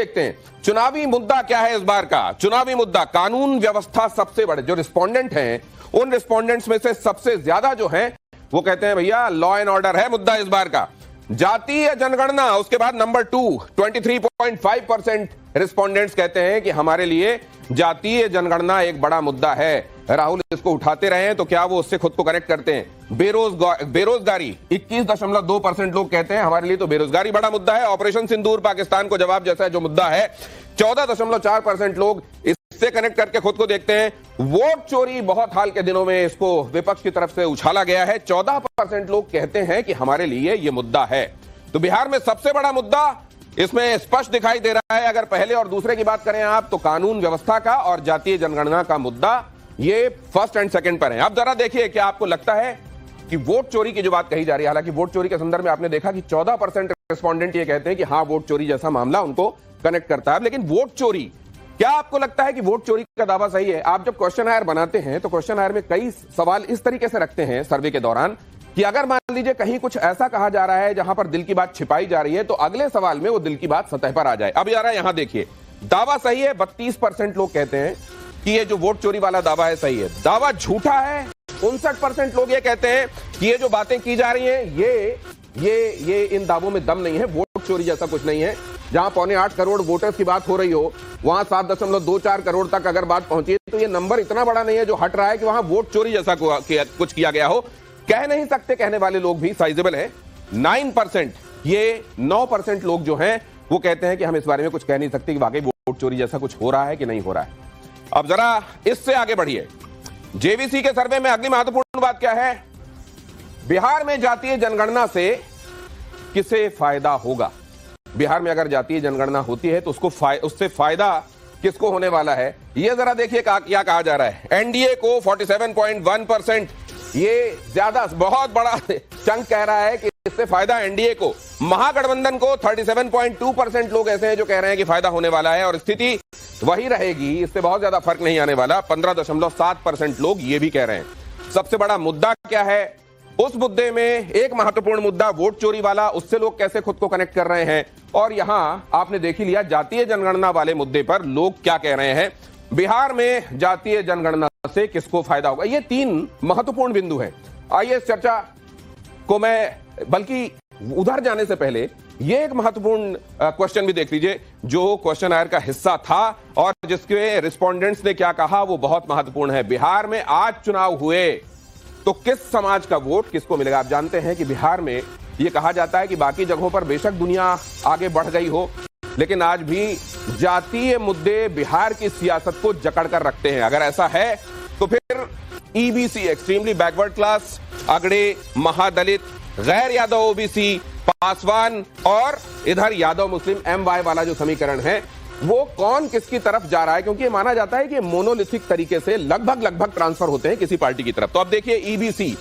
देखते हैं चुनावी मुद्दा क्या है इस बार का। चुनावी मुद्दा कानून व्यवस्था। सबसे बड़े जो रिस्पोंडेंट हैं उन रिस्पोंडेंट्स में से सबसे ज्यादा जो है वो कहते हैं भैया लॉ एंड ऑर्डर है मुद्दा इस बार का। जातीय जनगणना, उसके बाद नंबर 2 23.5% रिस्पोंडेंट्स कहते हैं कि हमारे लिए जातीय जनगणना एक बड़ा मुद्दा है। राहुल इसको उठाते रहे हैं तो क्या वो उससे खुद को कनेक्ट करते हैं। बेरोजगारी 21.2% लोग कहते हैं हमारे लिए तो बेरोजगारी बड़ा मुद्दा है। ऑपरेशन सिंदूर पाकिस्तान को जवाब जैसा जो मुद्दा है 14.4% लोग इससे कनेक्ट करके खुद को देखते हैं। वोट चोरी बहुत हाल के दिनों में इसको विपक्ष की तरफ से उछाला गया है। 14% लोग कहते हैं कि हमारे लिए यह मुद्दा है। तो बिहार में सबसे बड़ा मुद्दा इसमें स्पष्ट दिखाई दे रहा है। अगर पहले और दूसरे की बात करें आप तो कानून व्यवस्था का और जातीय जनगणना का मुद्दा ये फर्स्ट एंड सेकंड पर है। अब जरा देखिए क्या आपको लगता है कि वोट चोरी की जो बात कही जा रही है, हालांकि वोट चोरी के संदर्भ में आपने देखा कि 14% रिस्पोंडेंट ये कहते हैं कि हाँ वोट चोरी जैसा मामला उनको कनेक्ट करता है। लेकिन वोट चोरी, क्या आपको लगता है कि वोट चोरी का दावा सही है? आप जब क्वेश्चन बनाते हैं तो क्वेश्चन में कई सवाल इस तरीके से रखते हैं सर्वे के दौरान कि अगर मान लीजिए कहीं कुछ ऐसा कहा जा रहा है जहां पर दिल की बात छिपाई जा रही है तो अगले सवाल में वो दिल की बात सतह पर आ जाए। अब यार यहां देखिए दावा सही है, 32% लोग कहते हैं कि ये जो वोट चोरी वाला दावा है सही है। दावा झूठा है, 59% लोग ये कहते हैं कि ये जो बातें की जा रही हैं ये इन दावों में दम नहीं है, वोट चोरी जैसा कुछ नहीं है। जहां 7.25 करोड़ वोटर्स की बात हो रही हो वहां 7.24 करोड़ तक अगर बात पहुंची तो ये नंबर इतना बड़ा नहीं है जो हट रहा है कि वहां वोट चोरी जैसा कुछ किया गया हो। कह नहीं सकते कहने वाले लोग भी साइजेबल है 9%। ये 9% लोग जो हैं वो कहते हैं कि हम इस बारे में कुछ कह नहीं सकते कि वाकई वोट चोरी जैसा कुछ हो रहा है कि नहीं हो रहा है। अब जरा इससे आगे बढ़िए। जेवीसी के सर्वे में अगली महत्वपूर्ण बात क्या है? बिहार में जातीय जनगणना से किसे फायदा होगा? बिहार में अगर जातीय जनगणना होती है तो उससे फायदा किसको होने वाला है? यह जरा देखिए क्या कहा जा रहा है। एनडीए को 47.1%, ये ज्यादा बहुत बड़ा चंक कह रहा है कि इससे फायदा एनडीए को। महागठबंधन को 37.2% लोग ऐसे हैं जो कह रहे हैं कि फायदा होने वाला है और स्थिति वही रहेगी, इससे बहुत ज्यादा फर्क नहीं आने वाला। 15.7% लोग ये भी कह रहे हैं। सबसे बड़ा मुद्दा क्या है? उस मुद्दे में एक महत्वपूर्ण मुद्दा वोट चोरी वाला, उससे लोग कैसे खुद को कनेक्ट कर रहे हैं। और यहां आपने देख ही लिया जातीय जनगणना वाले मुद्दे पर लोग क्या कह रहे हैं। बिहार में जातीय जनगणना से किसको फायदा होगा, ये 3 महत्वपूर्ण बिंदु हैं। आइए इस चर्चा को मैं बल्कि उधर जाने से पहले ये एक महत्वपूर्ण क्वेश्चन भी देख लीजिए जो क्वेश्चन आयर का हिस्सा था और जिसके रिस्पोंडेंट्स ने क्या कहा वो बहुत महत्वपूर्ण है। बिहार में आज चुनाव हुए तो किस समाज का वोट किसको मिलेगा? आप जानते हैं कि बिहार में यह कहा जाता है कि बाकी जगहों पर बेशक दुनिया आगे बढ़ गई हो लेकिन आज भी जातीय मुद्दे बिहार की सियासत को जकड़ कर रखते हैं। अगर ऐसा है तो फिर ईबीसी एक्सट्रीमली बैकवर्ड क्लास, अगड़े, महादलित, गैर यादव ओबीसी, पासवान और इधर यादव मुस्लिम MY वाला जो समीकरण है वो कौन किसकी तरफ जा रहा है, क्योंकि ये माना जाता है कि मोनोलिथिक तरीके से लगभग ट्रांसफर होते हैं किसी पार्टी की तरफ। तो अब देखिए ईबीसी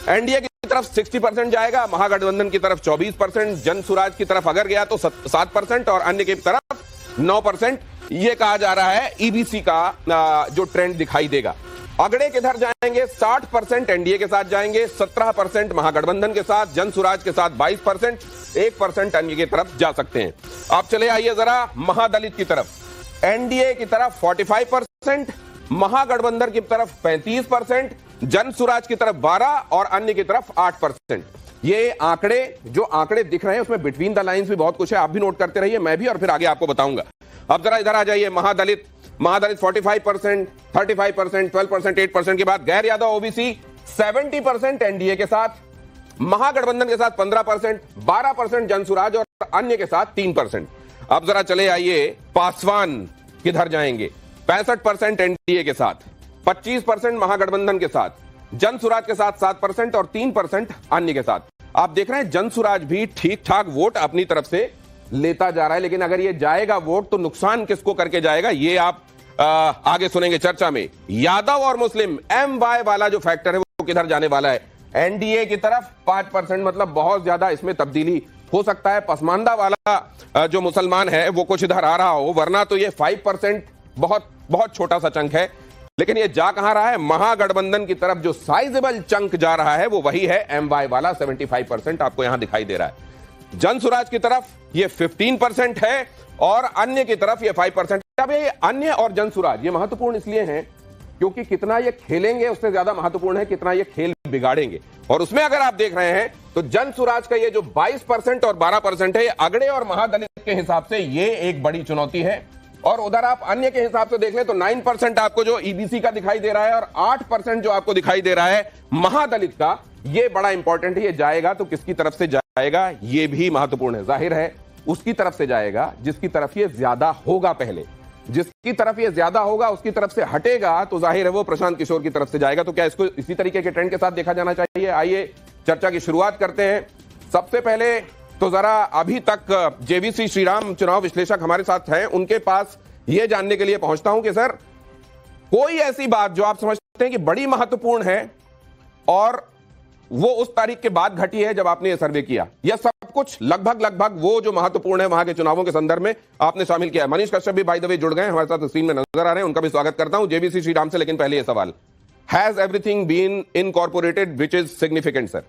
एनडीए की तरफ 60% जाएगा, महागठबंधन की तरफ 24%, जन सुराज की तरफ अगर गया तो 7% और अन्य की तरफ 9%। यह कहा जा रहा है ईबीसी का जो ट्रेंड दिखाई देगा। अगड़े किधर जाएंगे? 60% एनडीए के साथ जाएंगे, 17% महागठबंधन के साथ, जन सुराज के साथ 22%, 1% अन्य की तरफ जा सकते हैं। आप चले आइए जरा महादलित की तरफ। एनडीए की तरफ 45%, महागठबंधन की तरफ 35%, जन सुराज की तरफ 12% और अन्य की तरफ 8%। ये आंकड़े दिख रहे हैं उसमें बिटवीन द लाइंस भी बहुत कुछ है, आप भी नोट करते रहिए, मैं भी, और फिर आगे आपको बताऊंगा। अब जरा इधर आ जाइए। महादलित 45%, 35%, 12%, 8% के बाद गैर यादव ओबीसी 70% एनडीए के साथ, महागठबंधन के साथ 15%, 12% जनसुराज और अन्य के साथ 3%। अब जरा चले आइए पासवान किधर जाएंगे? 65% एनडीए के साथ, 25% महागठबंधन के साथ, जनसुराज के साथ 7% और 3% अन्य के साथ। आप देख रहे हैं जनसुराज भी ठीक ठाक वोट अपनी तरफ से लेता जा रहा है, लेकिन अगर ये जाएगा वोट तो नुकसान किसको करके जाएगा ये आप आगे सुनेंगे चर्चा में। यादव और मुस्लिम MY वाला जो फैक्टर है वो किधर जाने वाला है? एनडीए की तरफ 5%, मतलब बहुत ज्यादा इसमें तब्दीली हो सकता है। पसमानदा वाला जो मुसलमान है वो कुछ इधर आ रहा हो, वरना तो ये 5% बहुत छोटा सा चंक है। लेकिन ये जा कहां रहा है? महागठबंधन की तरफ जो साइजेबल चंक जा रहा है वो वही है MY वाला 75% आपको यहां दिखाई दे रहा है। जन स्वराज की तरफ ये 15% है और अन्य की तरफ ये 5%। अब ये अन्य और जन स्वराज ये महत्वपूर्ण इसलिए हैं क्योंकि कितना ये खेलेंगे उससे ज्यादा महत्वपूर्ण है कितना ये खेल बिगाड़ेंगे। और उसमें अगर आप देख रहे हैं तो जन स्वराज का ये जो 22% और 12% है, ये अगड़े और महादलित के हिसाब से ये एक बड़ी चुनौती है। और उधर आप अन्य के हिसाब से देख लें तो 9% आपको जो ईबीसी का दिखाई दे रहा है और 8% जो आपको दिखाई दे रहा है महादलित का, ये बड़ा इंपॉर्टेंट है। ये जाएगा तो किसकी तरफ से जाएगा ये भी महत्वपूर्ण है। जाहिर है उसकी तरफ से जाएगा जिसकी तरफ ये ज्यादा होगा। पहले जिसकी तरफ ये ज्यादा होगा उसकी तरफ से हटेगा तो जाहिर है वो प्रशांत किशोर की तरफ से जाएगा। तो क्या इसको इसी तरीके के ट्रेंड के साथ देखा जाना चाहिए? आइए चर्चा की शुरुआत करते हैं। सबसे पहले तो जरा अभी तक जेवीसी श्रीराम चुनाव विश्लेषक हमारे साथ हैं, उनके पास यह जानने के लिए पहुंचता हूं कि सर कोई ऐसी बात जो आप समझते हैं कि बड़ी महत्वपूर्ण है और वो उस तारीख के बाद घटी है जब आपने ये सर्वे किया, या सब कुछ लगभग वो जो महत्वपूर्ण है वहां के चुनावों के संदर्भ में आपने शामिल किया है? मनीष कश्यप भी बाय द वे जुड़ गए हमारे साथ, स्क्रीन में नजर आ रहे हैं, उनका भी स्वागत करता हूं जेवीसी श्रीराम से। लेकिन पहले ये सवाल, has everything been incorporated which is significant sir?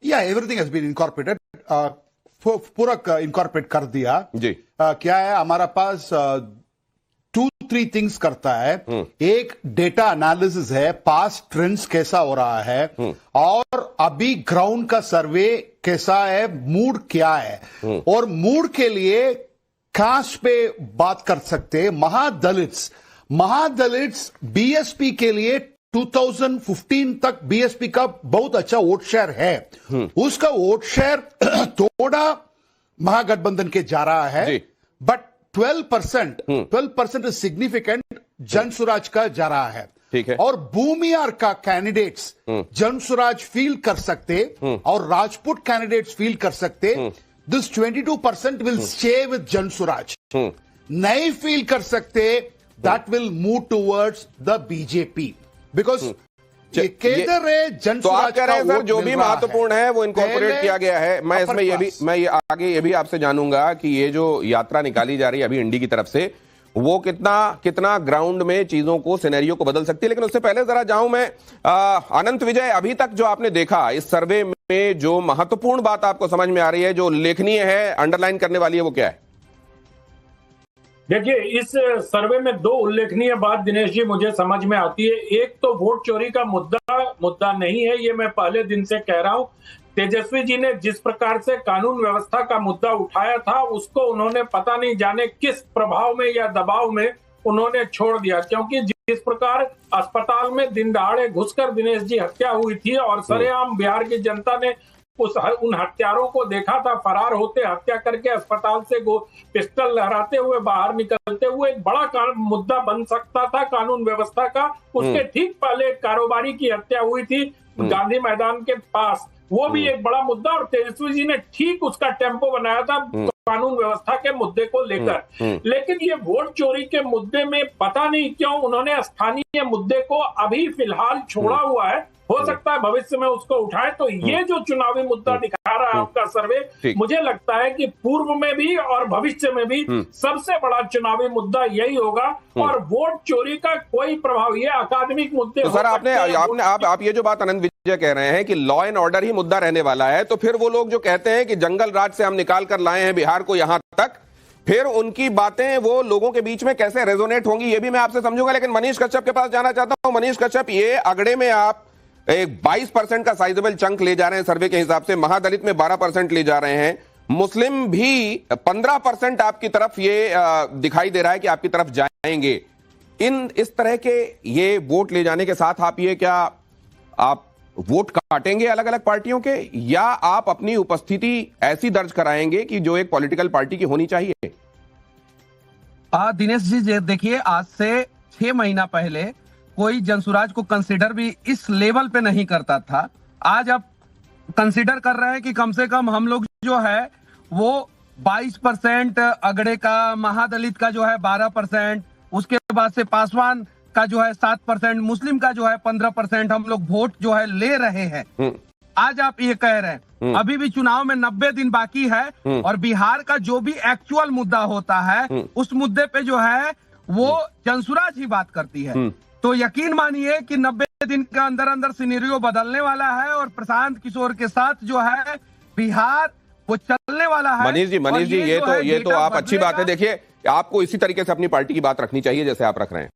या एवरीथिंग हैज बीन इनकॉर्पोरेटेड, पूरा इनकॉर्पोरेट कर दिया जी। क्या है हमारा पास 2-3 थिंग्स करता है। एक डेटा एनालिसिस है, पास्ट ट्रेंड्स कैसा हो रहा है और अभी ग्राउंड का सर्वे कैसा है, मूड क्या है। और मूड के लिए कास्ट पे बात कर सकते हैं। महादलित्स बीएसपी के लिए 2015 तक बीएसपी का बहुत अच्छा वोट शेयर है। उसका वोट शेयर थोड़ा महागठबंधन के जा रहा है, बट 12% इज सिग्निफिकेंट जन स्वराज का जा रहा है। ठीक है। और भूमियार का कैंडिडेट्स जन स्वराज फील कर सकते और राजपूत कैंडिडेट्स फील कर सकते। दिस 22% विल स्टे विद जन स्वराज। नहीं फील कर सकते, that will move towards the BJP because केंद्र है जन तो आप स्वराज कह रहे हैं का सर जो भी महत्वपूर्ण है वो इनकॉर्पोरेट किया गया है। मैं इसमें ये आगे ये भी आपसे जानूंगा कि ये जो यात्रा निकाली जा रही है अभी इंडी की तरफ से, वो कितना ग्राउंड में चीजों को, सिनेरियो को बदल सकती है। लेकिन उससे पहले जरा जाऊं मैं अनंत विजय, अभी तक जो आपने देखा इस सर्वे में जो महत्वपूर्ण बात आपको समझ में आ रही है, जो उल्लेखनीय है, अंडरलाइन करने वाली है, वो क्या है? देखिए, इस सर्वे में 2 उल्लेखनीय बात दिनेश जी मुझे समझ में आती है। एक तो वोट चोरी का मुद्दा नहीं है, ये मैं पहले दिन से कह रहा हूं। तेजस्वी जी ने जिस प्रकार से कानून व्यवस्था का मुद्दा उठाया था उसको उन्होंने पता नहीं जाने किस प्रभाव में या दबाव में उन्होंने छोड़ दिया, क्योंकि जिस प्रकार अस्पताल में दिन दहाड़े घुसकर दिनेश जी हत्या हुई थी और सरेआम बिहार की जनता ने उन हत्यारों को देखा था फरार होते, हत्या करके अस्पताल से पिस्टल लहराते हुए बाहर निकलते हुए, एक बड़ा मुद्दा बन सकता था कानून व्यवस्था का। उसके ठीक पहले एक कारोबारी की हत्या हुई थी गांधी मैदान के पास, वो भी एक बड़ा मुद्दा, और तेजस्वी जी ने ठीक उसका टेम्पो बनाया था कानून व्यवस्था के मुद्दे को लेकर। लेकिन ये वोट चोरी के मुद्दे में पता नहीं क्यों उन्होंने स्थानीय मुद्दे को अभी फिलहाल छोड़ा हुआ है। हो सकता है भविष्य में उसको उठाए। तो ये जो चुनावी मुद्दा दिखा रहा है आपका सर्वे, मुझे लगता है कि पूर्व में भी और भविष्य में भी सबसे बड़ा चुनावी मुद्दा यही होगा। और वोट चोरी का कोई प्रभाव, ये अकादमिक मुद्दे तो सर आप ये जो बात अनंत विजय कह रहे हैं कि लॉ एंड ऑर्डर ही मुद्दा रहने वाला है, तो फिर वो लोग जो कहते हैं कि जंगल राज से हम निकाल कर लाए हैं बिहार को यहां तक, फिर उनकी बातें वो लोगों के बीच में कैसे रेजोनेट होंगी, ये भी मैं आपसे समझूंगा। लेकिन मनीष कश्यप के पास जाना चाहता हूं। मनीष कश्यप, ये अगड़े में आप एक 22% का साइजेबल चंक ले जा रहे हैं सर्वे के हिसाब से, महादलित में 12% ले जा रहे हैं, मुस्लिम भी 15% आपकी तरफ ये दिखाई दे रहा है कि आपकी तरफ जाएंगे। इस तरह के ये वोट ले जाने के साथ आप वोट काटेंगे अलग अलग पार्टियों के, या आप अपनी उपस्थिति ऐसी दर्ज कराएंगे कि जो एक पॉलिटिकल पार्टी की होनी चाहिए? दिनेश जी देखिए, आज से 6 महीना पहले कोई जनसुराज को कंसीडर भी इस लेवल पे नहीं करता था। आज आप कंसीडर कर रहे हैं कि कम से कम हम लोग जो है वो 22%, अगड़े का, महादलित का जो है 12%, उसके बाद से पासवान का जो है 7%, मुस्लिम का जो है 15% हम लोग वोट जो है ले रहे हैं। आज आप ये कह रहे हैं अभी भी चुनाव में 90 दिन बाकी है और बिहार का जो भी एक्चुअल मुद्दा होता है उस मुद्दे पे जो है वो जनसुराज ही बात करती है। तो यकीन मानिए कि 90 दिन के अंदर अंदर सिनेरियो बदलने वाला है और प्रशांत किशोर के साथ जो है बिहार वो चलने वाला है। मनीष जी ये तो आप अच्छी बात है। देखिए, आपको इसी तरीके से अपनी पार्टी की बात रखनी चाहिए जैसे आप रख रहे हैं,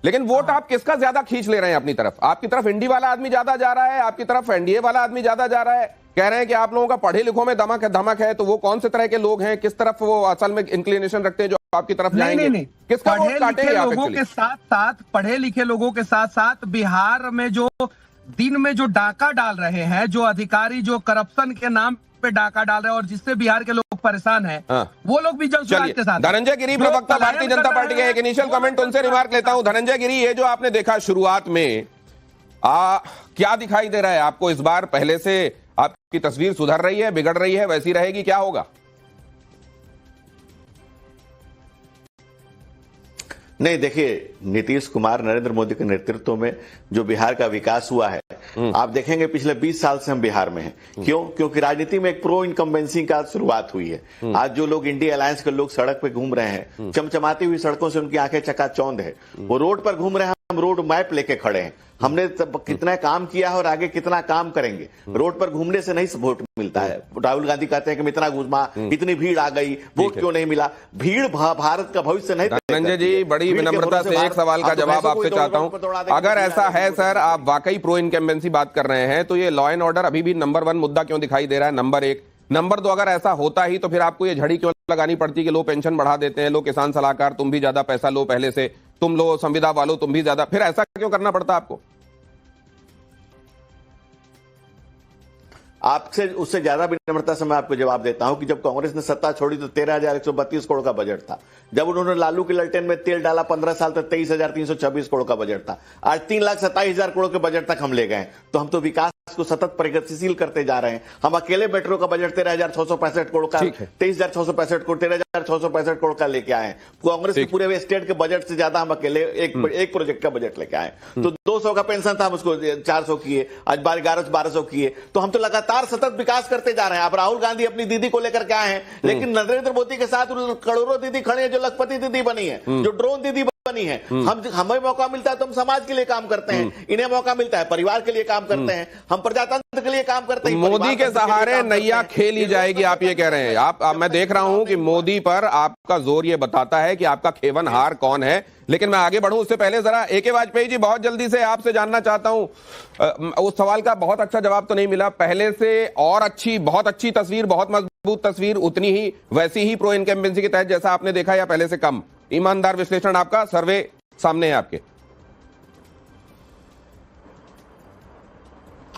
लेकिन वोट आप किसका ज्यादा खींच ले रहे हैं अपनी तरफ? आपकी तरफ इंडी वाला आदमी ज्यादा जा रहा है, आपकी तरफ एनडीए वाला आदमी ज्यादा जा रहा है? कह रहे हैं कि आप लोगों का पढ़े लिखों में धमक है, तो वो कौन से तरह के लोग हैं, किस तरफ वो असल में इंक्लिनेशन रखते हैं जो आपकी तरफ जाएंगे? नहीं। किसका वोट काटेंगे आप? लोगों के साथ साथ पढ़े लिखे लोगों के साथ साथ बिहार में जो दिन में जो डाका डाल रहे हैं, जो अधिकारी जो करप्शन के नाम पे डाका डाल रहे हैं और जिससे बिहार के लोग परेशान हैं, वो लोग भी जनसुराज के साथ। धनंजय गिरी, प्रवक्ता भारतीय जनता पार्टी के, एक इनिशियल कमेंट उनसे रिमार्क लेता हूं। धनंजय गिरी, ये जो आपने देखा शुरुआत में, क्या दिखाई दे रहा है आपको इस बार? पहले से आपकी तस्वीर सुधर रही है, बिगड़ रही है, वैसी रहेगी, क्या होगा? नहीं, देखिए, नीतीश कुमार नरेंद्र मोदी के नेतृत्व में जो बिहार का विकास हुआ है, आप देखेंगे पिछले 20 साल से हम बिहार में हैं। क्यों? क्योंकि राजनीति में एक प्रो इनकम्बेंसी का शुरुआत हुई है। आज जो लोग इंडिया अलायंस के लोग सड़क पे घूम रहे हैं, चमचमाती हुई सड़कों से उनकी आंखें चकाचौंध है। वो रोड पर घूम रहे हैं, हम रोड मैप लेके खड़े हैं। हमने कितना काम किया है और आगे कितना काम करेंगे। रोड पर घूमने से नहीं वोट मिलता है। राहुल गांधी कहते हैं कि इतना घुमा, इतनी भीड़ आ गई, वोट क्यों नहीं मिला? भीड़ भारत का भविष्य नहीं। धनंजय जी, बड़ी विनम्रता से एक सवाल का जवाब आपसे चाहता हूं। अगर ऐसा है सर, आप वाकई प्रो इनकम्बेंसी बात कर रहे हैं, तो ये लॉ एंड ऑर्डर अभी भी नंबर 1 मुद्दा क्यों दिखाई दे रहा है? नंबर 1। नंबर 2, अगर ऐसा होता ही तो फिर आपको ये झड़ी क्यों लगानी पड़ती कि लो पेंशन बढ़ा देते हैं, लो किसान सलाहकार तुम भी ज्यादा पैसा लो पहले से, तुम लो संविदा वालों तुम भी ज्यादा, फिर ऐसा क्यों करना पड़ता आपको? आपसे उससे ज्यादा विनम्रता से मैं आपको जवाब देता हूं कि जब कांग्रेस ने सत्ता छोड़ी तो 13,132 करोड़ का बजट था। जब उन्होंने लालू के ललटेन में तेल डाला 15 साल तक 23,326 करोड़ का बजट था। आज 3,27,000 करोड़ के बजट तक हम ले गए। तो हम तो विकास को सतत प्रगतिशील करते जा रहे हैं। हम अकेले मेट्रो का बजट 13,665 करोड़ का, 23,665 करोड़, 13,665 करोड़ का लेके आए। कांग्रेस के पूरे स्टेट के बजट से ज्यादा हम अकेले एक प्रोजेक्ट का बजट लेके आए। तो 200 का पेंशन था, हम उसको 400 किए, आज 1100-1200 किए। तो हम तो लगातार सतत विकास करते जा रहे हैं। अब राहुल गांधी अपनी दीदी को लेकर के आए हैं, लेकिन नरेंद्र मोदी के साथ करोड़ों दीदी खड़े हैं, जो लखपति दीदी बनी है, जो ड्रोन दीदी बनी है। हमें मौका मिलता है तो हम समाज के लिए काम करते हैं, इन्हें मौका मिलता है परिवार के लिए काम करते हैं, हम प्रजातंत्र के लिए काम करते हैं। मोदी के सहारे नैया खेली जाएगी, आप ये कह रहे हैं? आप मैं देख रहा हूं कि मोदी पर आपका जोर ये बताता है कि आपका खेवनहार कौन है। लेकिन मैं आगे बढ़ूं उससे पहले जरा ए.के. वाजपेयी जी, बहुत जल्दी से आपसे जानना चाहता हूं, उस सवाल का बहुत अच्छा जवाब तो नहीं मिला। पहले से और अच्छी, बहुत अच्छी तस्वीर, बहुत मजबूत तस्वीर, उतनी ही वैसी ही प्रो इनकम्बेंसी के तहत जैसा आपने देखा, या पहले से कम? ईमानदार विश्लेषण आपका, सर्वे सामने है आपके।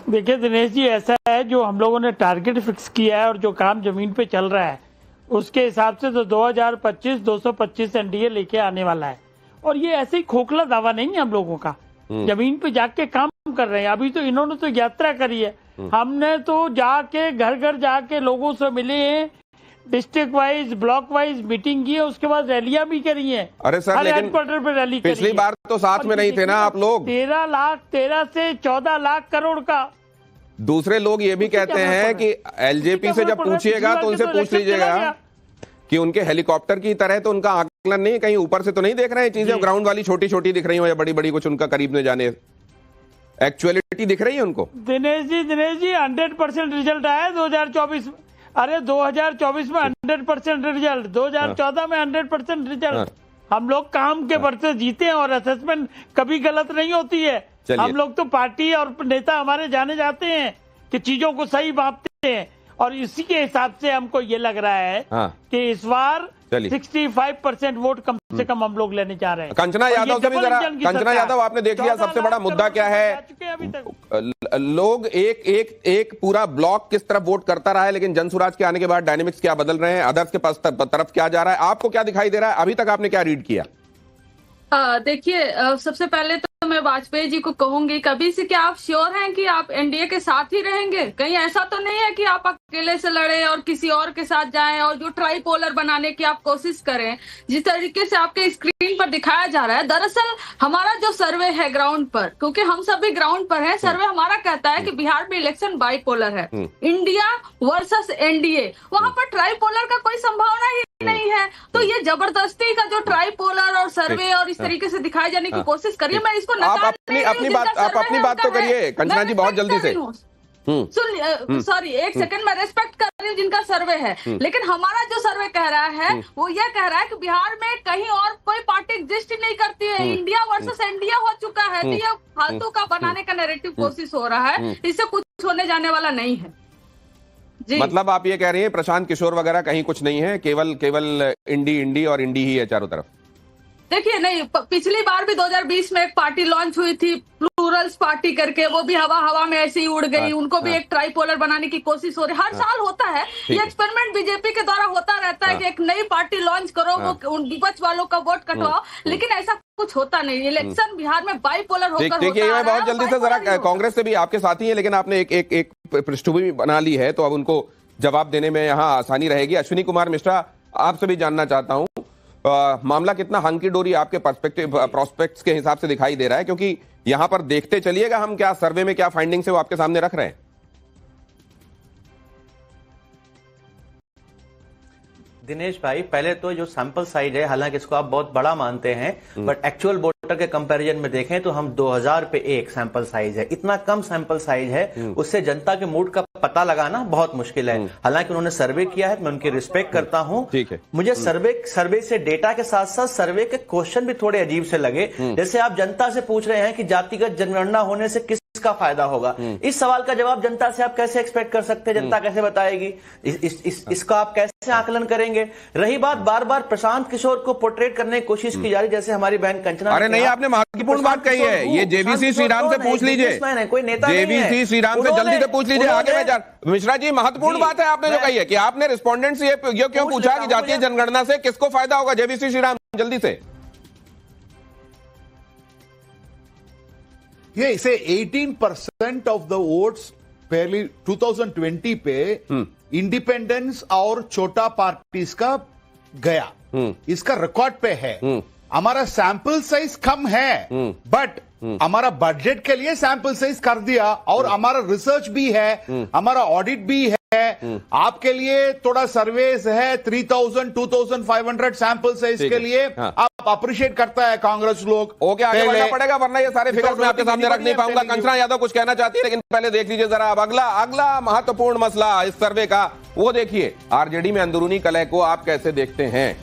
देखिए दिनेश जी, ऐसा है, जो हम लोगों ने टारगेट फिक्स किया है और जो काम जमीन पे चल रहा है उसके हिसाब से तो 2025 225 एनडीए लेके आने वाला है। और ये ऐसे ही खोखला दावा नहीं है हम लोगों का, जमीन पे जाके काम कर रहे हैं। अभी तो इन्होंने तो यात्रा करी है, हमने तो जाके घर घर जाके लोगों से मिले हैं, district wise block wise meeting की है, उसके बाद रैलियां भी करी है। अरे सर, लेकिन हेडक्वार्टर पे रैली पिछली बार तो साथ में नहीं थे ना आप लोग? 13 से 14 लाख करोड़ का। दूसरे लोग ये भी कहते हैं कि एलजेपी से जब पूछिएगा तो उनसे पूछ लीजिएगा कि उनके हेलीकॉप्टर की तरह तो उनका आकलन नहीं, कहीं ऊपर से तो नहीं देख रहे हैं चीजें, ग्राउंड वाली छोटी छोटी दिख रही हो या बड़ी बड़ी, कुछ उनका करीब न जाने एक्चुअलिटी दिख रही है उनको। दिनेश जी 100% रिजल्ट आया 2024 में। अरे 2024 में 100% रिजल्ट, 2014 में 100% रिजल्ट। हम लोग काम के बरसे जीते हैं और असेसमेंट कभी गलत नहीं होती है। हम लोग तो पार्टी और नेता हमारे जाने जाते हैं कि चीजों को सही मापते हैं, और इसी के हिसाब से हमको ये लग रहा है कि इस बार 65% वोट कम से कम हम लोग लेने जा रहे हैं। कंचना यादव से भी जरा, कंचना यादव, आपने देख लिया सबसे बड़ा मुद्दा क्या है? लोग एक पूरा ब्लॉक किस तरफ वोट करता रहा है, लेकिन जनसुराज के आने के बाद डायनेमिक्स क्या बदल रहे हैं, अदर्स के पास तरफ क्या जा रहा है, आपको क्या दिखाई दे रहा है? अभी तक आपने क्या रीड किया? देखिए, सबसे पहले तो मैं वाजपेयी जी को कहूंगी, कभी से क्या आप श्योर हैं कि आप एनडीए के साथ ही रहेंगे? कहीं ऐसा तो नहीं है कि आप अकेले से लड़े और किसी और के साथ जाएं और जो ट्राइपोलर बनाने की आप कोशिश करें? जिस तरीके से आपके स्क्रीन स्क्रीन पर दिखाया जा रहा है, दरअसल हमारा जो सर्वे है ग्राउंड पर, क्योंकि हम सब भी ग्राउंड पर हैं, सर्वे हमारा कहता है कि बिहार में इलेक्शन बाइपोलर है, इंडिया वर्सेस एनडीए। वहां पर ट्राइपोलर का कोई संभावना ही नहीं है। तो ये जबरदस्ती का जो ट्राइपोलर और सर्वे और इस तरीके से दिखाए जाने की कोशिश करिए, मैं इसको आप अपनी बात तो करिए कंचना जी, बहुत जल्दी से। सुन, सॉरी, एक सेकंड, मैं रेस्पेक्ट कर रही हूँ जिनका सर्वे है, लेकिन हमारा जो सर्वे कह रहा है वो ये कह रहा है कि बिहार में कहीं और कोई पार्टी एग्जिस्ट नहीं करती है, इंडिया वर्सेस इंडिया हो चुका है। तो ये फालतू का बनाने का नैरेटिव कोशिश हो रहा है, इससे कुछ होने जाने वाला नहीं है जी। मतलब आप ये कह रही हैं प्रशांत किशोर वगैरह कहीं कुछ नहीं है, केवल इंडी और इंडी ही है चारों तरफ? देखिए, नहीं, पिछली बार भी 2020 में एक पार्टी लॉन्च हुई थी, प्लूरल्स पार्टी करके, वो भी हवा में ऐसे ही उड़ गई। उनको भी एक ट्राइपोलर बनाने की कोशिश हो रही है, हर साल होता है ये एक्सपेरिमेंट, बीजेपी के द्वारा होता रहता है कि एक नई पार्टी लॉन्च करो, वो विपक्ष वालों का वोट कटवाओ, लेकिन ऐसा कुछ होता नहीं। इलेक्शन बिहार में बाइपोलर होकर देखिए, मैं बहुत जल्दी से जरा कांग्रेस से भी आपके साथी है, लेकिन आपने एक पृष्ठभूमि बना ली है तो अब उनको जवाब देने में यहाँ आसानी रहेगी। अश्विनी कुमार मिश्रा, आपसे भी जानना चाहता हूँ, मामला कितना हंकी डोरी आपके प्रोस्पेक्ट्स के हिसाब से दिखाई दे रहा है, क्योंकि यहां पर देखते चलिएगा हम क्या सर्वे में क्या फाइंडिंग्स है वो आपके सामने रख रहे हैं। दिनेश भाई, पहले तो जो सैंपल साइज है, हालांकि इसको आप बहुत बड़ा मानते हैं, बट एक्चुअल वोटर के कंपैरिजन में देखें तो हम 2000 पे एक सैंपल साइज है, इतना कम सैंपल साइज है, उससे जनता के मूड का पता लगाना बहुत मुश्किल है। हालांकि उन्होंने सर्वे किया है, मैं उनकी रिस्पेक्ट करता हूं। ठीक है, मुझे सर्वे से डेटा के साथ साथ सर्वे के क्वेश्चन भी थोड़े अजीब से लगे। जैसे आप जनता से पूछ रहे हैं कि जातिगत जनगणना होने से किसका फायदा होगा, इस सवाल का जवाब जनता से आप कैसे एक्सपेक्ट कर सकते हैं? जनता कैसे बताएगी? इसका आप कैसे आकलन करेंगे? रही बात बार बार प्रशांत किशोर को पोर्ट्रेट करने की कोशिश की जा रही, जैसे हमारी बहन कंचना। अरे नहीं, आपने महत्वपूर्ण बात कही है, ये जेवीसी श्रीराम से पूछ लीजिए, कोई नेता जेवीसी श्रीराम से जल्दी से पूछ लीजिए। आगे मैं मिश्रा जी, महत्वपूर्ण बात है आपने जो कही है कि आपने रिस्पोंडेंट से ये क्यों पूछा कि जातीय जनगणना से किसको फायदा होगा? जेवीसी श्रीराम, जल्दी से। ये इसे 18% ऑफ द वोट्स पहले 2020 पे इंडिपेंडेंस और छोटा पार्टीज का गया, इसका रिकॉर्ड पे है। हमारा सैंपल साइज कम है, बट हमारा बजट के लिए सैंपल साइज कर दिया, और हमारा रिसर्च भी है, हमारा ऑडिट भी है। आपके लिए थोड़ा सर्वेस है, 3000 2500 सैंपल साइज के लिए आप अप्रिशिएट करता है कांग्रेस लोग। ओके, आगे बढ़ना पड़ेगा, वरना ये सारे फिगर्स मैं आपके सामने रख नहीं पाऊंगा। कंचना यादव कुछ कहना चाहती है, लेकिन पहले देख लीजिए जरा अब अगला महत्वपूर्ण मसला इस सर्वे का, वो देखिए आरजेडी में अंदरूनी कलह को आप कैसे देखते हैं?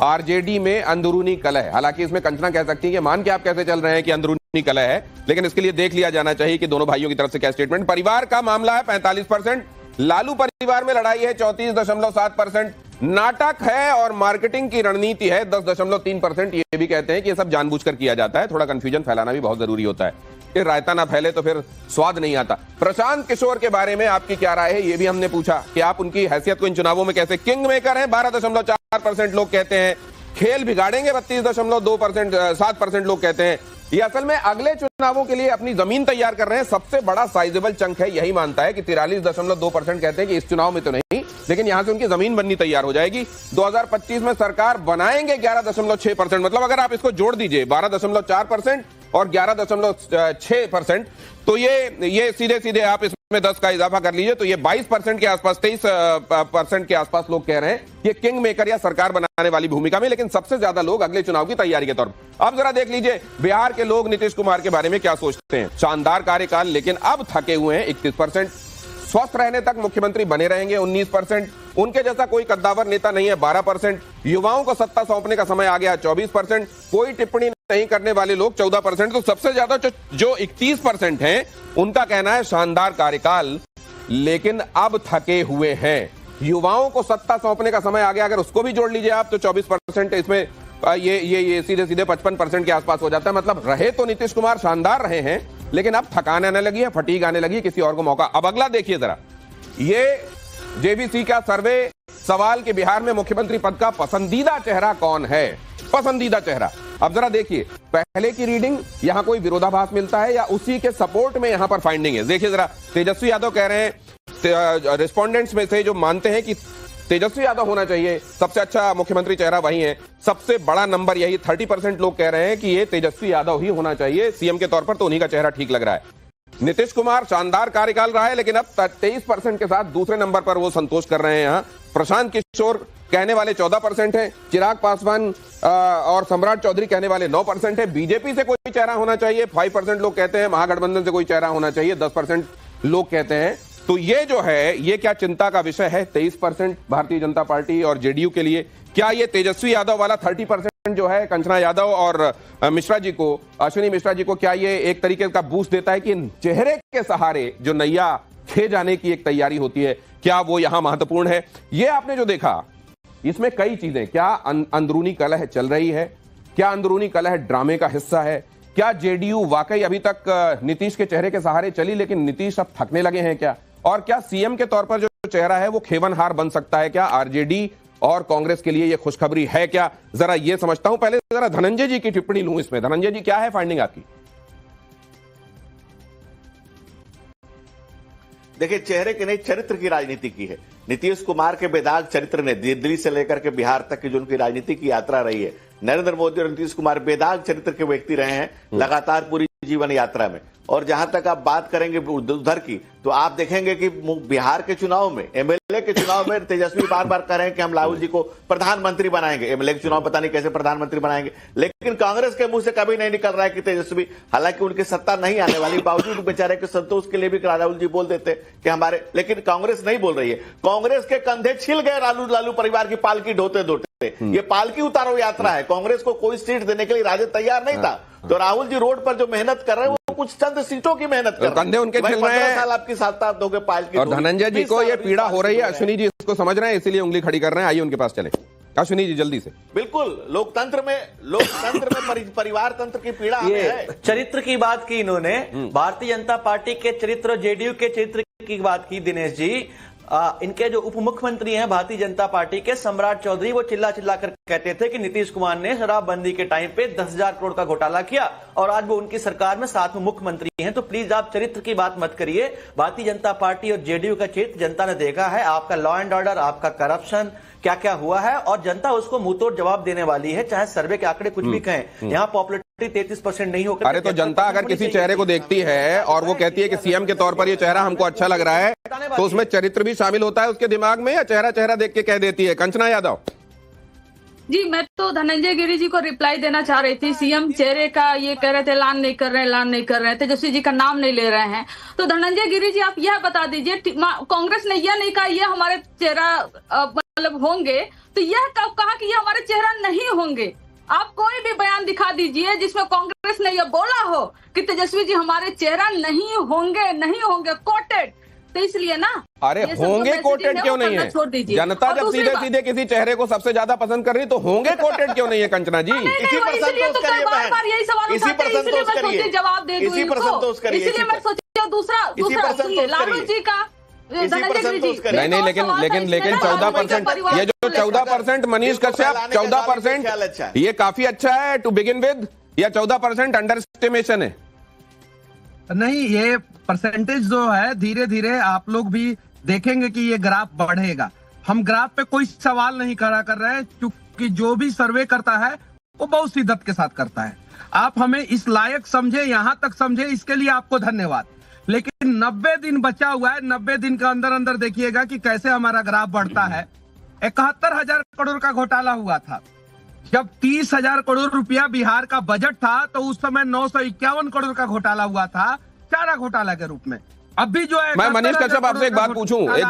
आरजेडी में अंदरूनी कलह, हालांकि इसमें कंचना कह सकती है कि मान के आप कैसे चल रहे हैं कि अंदरूनी कलह है, लेकिन इसके लिए देख लिया जाना चाहिए कि दोनों भाइयों की तरफ से क्या स्टेटमेंट। परिवार का मामला है 45%, लालू परिवार में लड़ाई है 34.7%, नाटक है और मार्केटिंग की रणनीति है 10.3%। ये भी कहते हैं कि ये सब जानबूझकर किया जाता है, थोड़ा कंफ्यूजन फैलाना भी बहुत जरूरी होता है कि रायता ना फैले तो फिर स्वाद नहीं आता। प्रशांत किशोर के बारे में आपकी क्या राय है, ये भी हमने पूछा कि आप उनकी हैसियत को इन चुनावों में कैसे, किंग मेकर है 12.4% लोग कहते हैं, खेल बिगाड़ेंगे 32.2%, 7% लोग कहते हैं। ये असल में अगले चुनावों के लिए अपनी जमीन तैयार कर रहे हैं। सबसे बड़ा साइजेबल चंक है, यही मानता है कि 43.2% कहते हैं कि इस चुनाव में तो नहीं, लेकिन यहां से उनकी जमीन बननी तैयार हो जाएगी। 2025 में सरकार बनाएंगे 11.6%, मतलब अगर आप इसको जोड़ दीजिए 12.4% और 11.6%, तो ये सीधे सीधे आप इसमें 10 का इजाफा कर लीजिए तो ये 22% के आसपास, 23% के आसपास लोग कह रहे हैं ये किंग मेकर या सरकार बनाने वाली भूमिका में, लेकिन सबसे ज्यादा लोग अगले चुनाव की तैयारी के तौर पर। अब जरा देख लीजिए बिहार के लोग नीतीश कुमार के बारे में क्या सोचते हैं। शानदार कार्यकाल, लेकिन अब थके हुए हैं 31%, स्वस्थ रहने तक मुख्यमंत्री बने रहेंगे 19%, उनके जैसा कोई कद्दावर नेता नहीं है 12%, युवाओं को सत्ता सौंपने का समय आ गया 24%, कोई टिप्पणी नहीं करने वाले लोग 14%, तो सबसे ज्यादा जो 31% हैं उनका कहना है शानदार कार्यकाल, लेकिन अब थके हुए हैं। युवाओं को सत्ता सौंपने का समय आ गया, अगर उसको भी जोड़ लीजिए आप तो 24%, इसमें ये सीधे सीधे 55% के आसपास हो जाता है। मतलब रहे तो नीतीश कुमार शानदार रहे हैं, लेकिन अब थकान आने लगी है, फटीग आने लगी है, किसी और को मौका। अब अगला देखिए जरा, ये जेवीसी का सर्वे, सवाल कि बिहार में मुख्यमंत्री पद का पसंदीदा चेहरा कौन है, पसंदीदा चेहरा। अब जरा देखिए पहले की रीडिंग, यहां कोई विरोधाभास मिलता है या उसी के सपोर्ट में यहां पर फाइंडिंग है। देखिए जरा, तेजस्वी यादव कह रहे हैं रिस्पोंडेंट्स में से जो मानते हैं कि तेजस्वी यादव होना चाहिए, सबसे अच्छा मुख्यमंत्री चेहरा वही है। सबसे बड़ा नंबर यही 30% लोग कह रहे हैं कि ये तेजस्वी यादव ही होना चाहिए सीएम के तौर पर, तो उन्हीं का चेहरा ठीक लग रहा है। नीतीश कुमार शानदार कार्यकाल रहा है, लेकिन अब 23% के साथ दूसरे नंबर पर वो संतोष कर रहे हैं। यहाँ प्रशांत किशोर कहने वाले 14% हैं, चिराग पासवान और सम्राट चौधरी कहने वाले 9% है। बीजेपी से कोई चेहरा होना चाहिए 5% लोग कहते हैं, महागठबंधन से कोई चेहरा होना चाहिए 10% लोग कहते हैं। तो ये जो है, ये क्या चिंता का विषय है 23% भारतीय जनता पार्टी और जेडीयू के लिए? क्या ये तेजस्वी यादव वाला 30% जो है कंचना यादव और मिश्रा जी को, अश्विनी मिश्रा जी को, क्या ये एक तरीके का बूस्ट देता है कि चेहरे के सहारे जो नैया खे जाने की एक तैयारी होती है, क्या वो यहां महत्वपूर्ण है? ये आपने जो देखा, इसमें कई चीजें, क्या अंदरूनी कलह चल रही है, क्या अंदरूनी कलह ड्रामे का हिस्सा है, क्या जेडीयू वाकई अभी तक नीतीश के चेहरे के सहारे चली लेकिन नीतीश अब थकने लगे हैं क्या, और क्या सीएम के तौर पर जो चेहरा है वो खेवनहार बन सकता है क्या? आरजेडी और कांग्रेस के लिए ये खुशखबरी है क्या? जरा ये समझता हूं। पहले जरा धनंजय जी की टिप्पणी लूं इसमें। धनंजय जी, क्या है फाइंडिंग आपकी? देखिए, चेहरे की नहीं, चरित्र की राजनीति की है। नीतीश कुमार के बेदाग चरित्र ने दिल्ली से लेकर के बिहार तक की जो उनकी राजनीति की यात्रा रही है, नरेंद्र मोदी और नीतीश कुमार बेदाग चरित्र के व्यक्ति रहे हैं लगातार पूरी जीवन यात्रा में। और जहां तक आप बात करेंगे उधर की, तो आप देखेंगे कि बिहार के चुनाव में, एमएलए के चुनाव में तेजस्वी बार बार कह रहे हैं कि हम राहुल जी को प्रधानमंत्री बनाएंगे। एमएलए के चुनाव पता नहीं कैसे प्रधानमंत्री बनाएंगे, लेकिन कांग्रेस के मुंह से कभी नहीं निकल रहा है कि तेजस्वी, हालांकि उनकी सत्ता नहीं आने वाली, बावजूद बेचारे के संतोष के लिए भी राहुल जी बोल देते कि हमारे, लेकिन कांग्रेस नहीं बोल रही है। कांग्रेस के कंधे छिल गए लालू परिवार की पालकी ढोते ढोते। ये पालकी उतारो यात्रा है। कांग्रेस को कोई सीट देने के लिए राजद तैयार नहीं था, तो राहुल जी रोड पर जो मेहनत कर रहे हैं वो कुछ चंद सीटों की मेहनत कर रहे हैं। कंधे उनके छिल रहे हैं। साल आपकी साथ दोगे पालकी। और धनंजय जी को ये पीड़ा हो रही है, अश्विनी जी इसको समझ रहे हैं, इसीलिए उंगली खड़ी कर रहे हैं। आइए उनके पास चले, अश्विनी जी जल्दी से। बिल्कुल, लोकतंत्र में परिवार तंत्र की पीड़ा है। चरित्र की बात की इन्होंने, भारतीय जनता पार्टी के चरित्र, जेडीयू के चरित्र की बात की दिनेश जी। इनके जो उप मुख्यमंत्री हैं भारतीय जनता पार्टी के, सम्राट चौधरी, वो चिल्ला चिल्ला कर कहते थे कि नीतीश कुमार ने शराबबंदी के टाइम पे 10,000 करोड़ का घोटाला किया, और आज वो उनकी सरकार में साथ में मुख्यमंत्री हैं। तो प्लीज आप चरित्र की बात मत करिए। भारतीय जनता पार्टी और जेडीयू का चरित्र जनता ने देखा है, आपका लॉ एंड ऑर्डर, आपका करप्शन, क्या क्या हुआ है, और जनता उसको मुंहतोड़ जवाब देने वाली है, चाहे सर्वे के आंकड़े कुछ भी कहें। यहाँ पॉपुलरिटी 33% नहीं होकर, अरे तो जनता अगर किसी चेहरे को देखती है और वो कहती है कि सीएम के तौर पर ये चेहरा हमको अच्छा लग रहा है, तो उसमें चरित्र भी शामिल होता है उसके दिमाग में, या चेहरा चेहरा देख के कह देती है? कंचना यादव जी, मैं तो धनंजय गिरी जी को रिप्लाई देना चाह रही थी। सीएम चेहरे का ये कह रहे थे ऐलान नहीं कर रहे हैं, तेजस्वी जी का नाम नहीं ले रहे हैं। तो धनंजय गिरी जी, आप यह बता दीजिए, कांग्रेस ने यह नहीं कहा ये हमारे चेहरा मतलब होंगे, तो यह कब कहा कि ये हमारे चेहरा नहीं होंगे? आप कोई भी बयान दिखा दीजिए जिसमें कांग्रेस ने यह बोला हो कि तेजस्वी जी हमारे चेहरा नहीं होंगे कोटेड। तो इसलिए ना, अरे होंगे कोटेड क्यों नहीं है? जनता जब सीधे सीधे किसी चेहरे को सबसे ज्यादा पसंद कर रही, तो होंगे कोटेड क्यों नहीं है कंचना जी? इसी पर संतोष करिए, जवाब दे दूं इनको, इसलिए मैं सोचा दूसरा लालू जी का। नहीं, लेकिन 14%, ये जो 14% मनीष कश्यप 14%, ये काफी अच्छा है टू बिगिन विद, या 14% अंडर एस्टिमेशन है? नहीं, ये परसेंटेज जो है धीरे धीरे आप लोग भी देखेंगे कि ये ग्राफ बढ़ेगा। हम ग्राफ पे कोई सवाल नहीं खड़ा कर रहे हैं, क्योंकि जो भी सर्वे करता है वो बहुत शिद्दत के साथ करता है। आप हमें इस लायक समझे, यहां तक समझे, इसके लिए आपको धन्यवाद। लेकिन 90 दिन बचा हुआ है, 90 दिन के अंदर अंदर देखिएगा कि कैसे हमारा ग्राफ बढ़ता है। 71,000 करोड़ का घोटाला हुआ था। जब 30,000 करोड़ रुपया बिहार का बजट था, तो उस समय 951 करोड़ का घोटाला हुआ था, चारा घोटाला के रूप में। अभी जो है, मैं मनीष कश्यप आपसे एक बात पूछूं, एक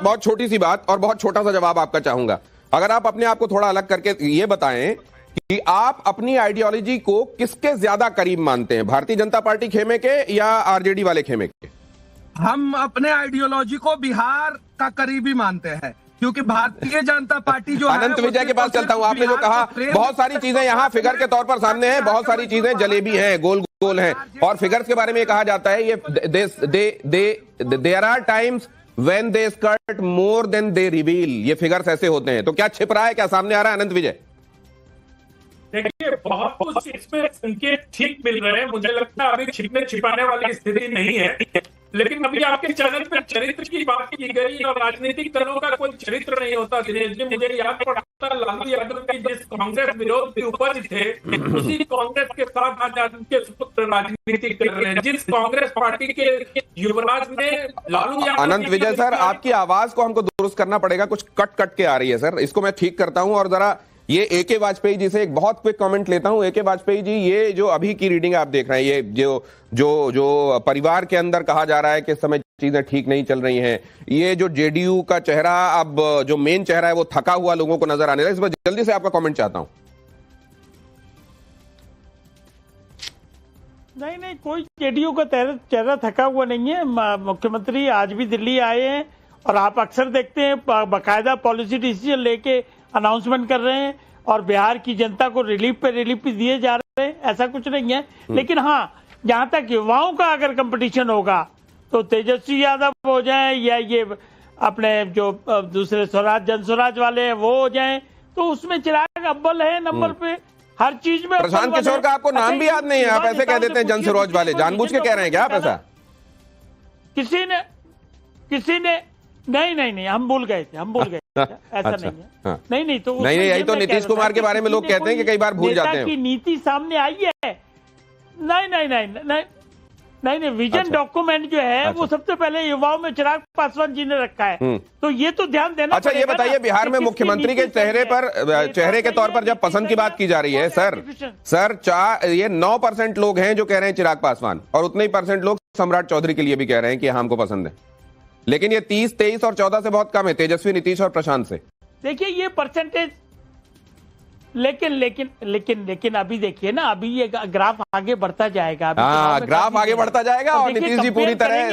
बहुत छोटी सी बात और बहुत छोटा सा जवाब आपका चाहूंगा। अगर आप अपने आप को थोड़ा अलग करके ये बताएं कि आप अपनी आइडियोलॉजी को किसके ज्यादा करीब मानते हैं, भारतीय जनता पार्टी खेमे के या आरजेडी वाले खेमे के? हम अपने आइडियोलॉजी को बिहार का करीबी मानते हैं, क्योंकि भारतीय जनता पार्टी जो अनंत विजय के पास चलता हूं। आपने जो कहा, बहुत सारी चीजें यहाँ फिगर के तौर पर सामने हैं, बहुत सारी चीजें जलेबी हैं, गोल गोल हैं, और फिगर्स के बारे में कहा जाता है ये there are times when they skirt more than they reveal. ये फिगर्स ऐसे होते हैं। तो क्या छिप रहा है, क्या सामने आ रहा है अनंत विजय? देखिए, बहुत कुछ इसमें संकेत ठीक मिल रहे हैं। मुझे लगता है अभी छिपने छिपाने वाली स्थिति नहीं है। लेकिन अभी आपके चैनल पे चरित्र की बात की गई और राजनीतिक दलों का कोई चरित्र नहीं होता। दिनेश जी, मुझे याद पड़ता लालू यादव के जिस कांग्रेस विरोध के उपज थे, उसी कांग्रेस के साथ आज उनके पुत्र राजनीति कर रहे हैं। जिस कांग्रेस पार्टी के युवराज ने लालू यादव, अनंत विजय सर, आपकी आवाज को हमको दुरुस्त करना पड़ेगा, कुछ कट कट के आ रही है सर, इसको मैं ठीक करता हूं। और जरा ये एके वाजपेयी जी से एक बहुत क्विक कमेंट लेता हूं। एके वाजपेयी जी, ये जो अभी की रीडिंग आप देख रहे हैं, ये जो परिवार के अंदर कहा जा रहा है कि इस समय चीजें ठीक नहीं चल रही हैं, ये जो जेडीयू का चेहरा, अब जो मेन चेहरा है वो थका हुआ लोगों को नजर आने लगा, इस पर जल्दी से आपका कमेंट चाहता हूं। नहीं, कोई जेडीयू का चेहरा थका हुआ नहीं है। मुख्यमंत्री आज भी दिल्ली आए हैं और आप अक्सर देखते हैं बाकायदा पॉलिसी डिसीजन लेके अनाउंसमेंट कर रहे हैं और बिहार की जनता को रिलीफ पे दिए जा रहे हैं, ऐसा कुछ नहीं है। लेकिन हाँ, जहां तक युवाओं का अगर कंपटीशन होगा तो तेजस्वी यादव हो जाए या ये अपने जो दूसरे जन स्वराज वाले हैं वो हो जाए, तो उसमें चिराग अव्वल है नंबर पे हर चीज में। प्रशांत किशोर का आपको नाम भी याद नहीं है, आप ऐसे कह देते हैं जन स्वराज वाले, जानबूझ के कह रहे हैं क्या आप ऐसा? किसी ने नहीं, हम भूल गए थे, ऐसा अच्छा, नहीं है। नहीं तो नहीं, यही तो नीतीश कुमार के बारे में लोग कहते हैं कि कई बार भूल जाते हैं। की नीति सामने आई है। नहीं, विजन डॉक्यूमेंट जो है वो सबसे पहले युवाओं में चिराग पासवान जी ने रखा है, तो ये तो ध्यान देना। अच्छा, ये बताइए, बिहार में मुख्यमंत्री के चेहरे के तौर पर जब पसंद की बात की जा रही है सर, ये 9% लोग हैं जो कह रहे हैं चिराग पासवान, और उतने ही परसेंट लोग सम्राट चौधरी के लिए भी कह रहे हैं कि हमको पसंद है। लेकिन ये 30, 23 और 14 से बहुत कम है, तेजस्वी, नीतीश और प्रशांत से। देखिए ये परसेंटेज, लेकिन अभी देखिए ना, अभी ये ग्राफ आगे बढ़ता जाएगा। ग्राफ आगे बढ़ता जाएगा और नीतीश जी पूरी तरह